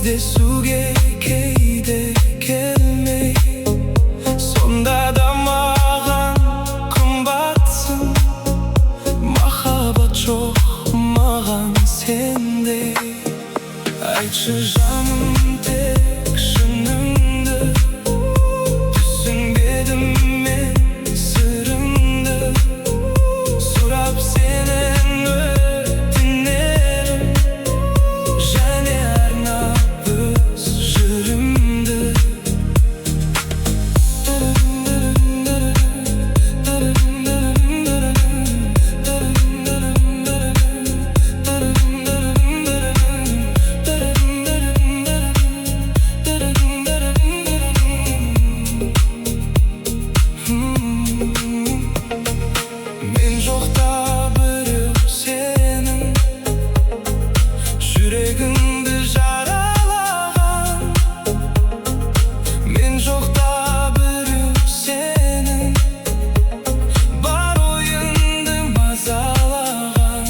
Bizde suge кейде келмей, сонда да маған қымбатсың. Махаббат жоқ маған сенде. Айтшы жаным тек шыныңды, түсінбедім мен сырыңды. Сұрап сенен өтінерім, және арнап өз жырымды. Мен жоқта біреу сенің, жүрегіңді жаралаған. Мен жоқта біреу сенің, бар ойыңды мазалаған.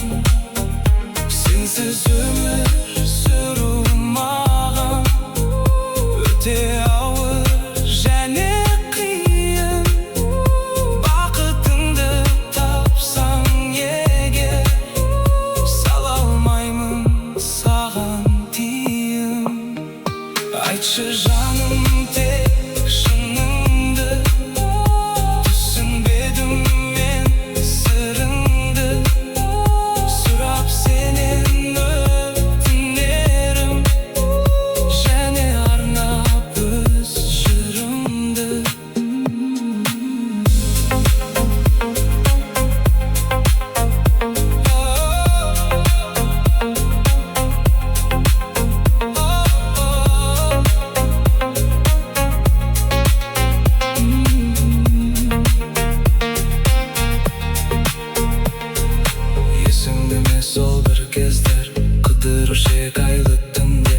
Сенсіз өмір сүру маған өте ауыр және қиын. Бақытыңды тапсаң егер, сала алмаймын саған тиын. Айтшы жаным тек шыныңды, түсінбедім мен сырыңды. Сұрап сенен өтінерім, және арнап өз жырымды. Есіңде ме сол бір кездер, қыдырып айлы түнде.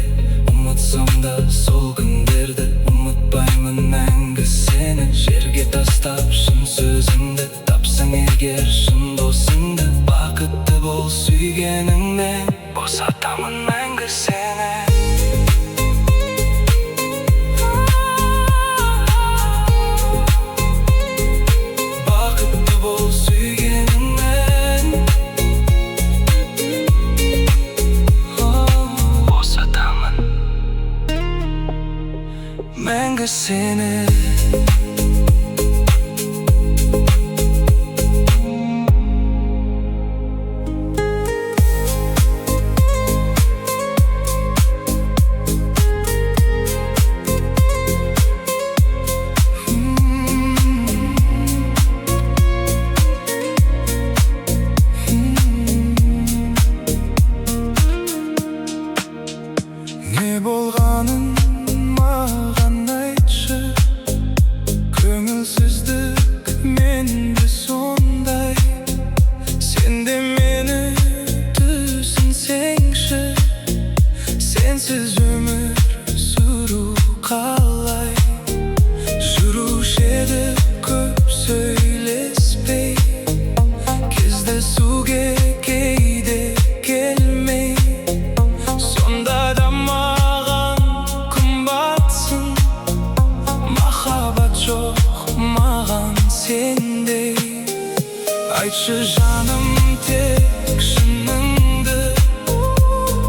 Ұмытсам да сол күндерді, ұмытпаймын мәңгі сені. Жерге тастап шын сөзіңді, тапсаң егер шын досыңды. Бақытты бол сүйгеніңнен, босатамын мәңгі сені. Бақытты бол сүйгеніңнен, босатамын мәңгі сені. Не болғанын маған айтшы, көңілсіздік менде сондай. Сен де мені түсінсеңші, сенсіз өмір сүру қалай. Жүруші едік көп сөйлеспей, кездесуге кейде келмей. Сонда да маған қымбатсың. Махаббат жоқ маған сенде. Айтшы жаным тек шыныңды,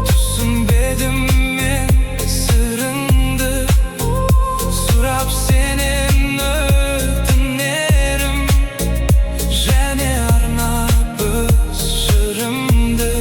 түсінбедім мен сырыңды. Сұрап сенен өтінерім, және арнап өз жырымды.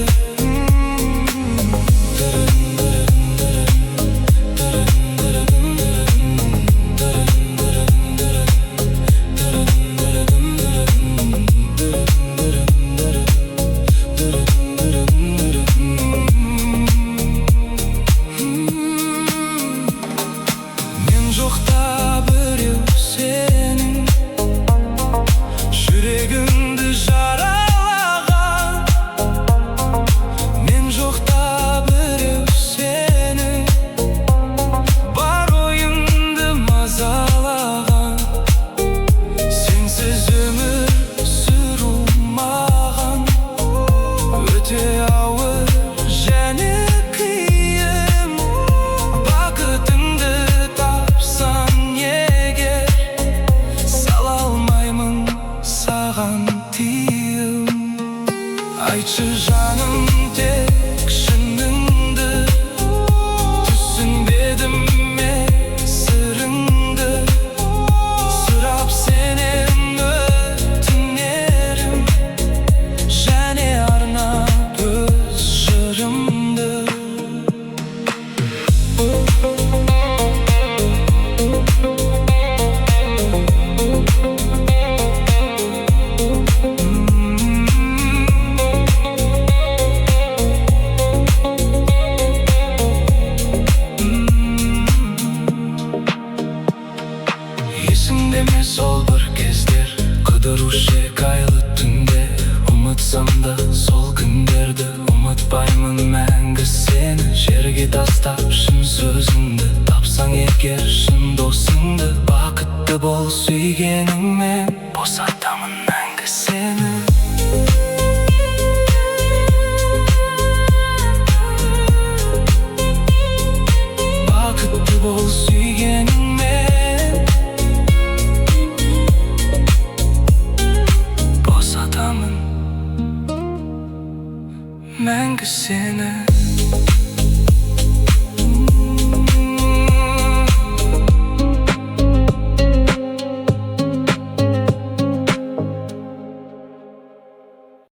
шын сөзіңді тапсаң егер шын досыңды, бақытты бол сүйгеніңмен, босатамын мәңгі сені. Бақытты бол сүйгеніңмен, босатамын мәңгі сені.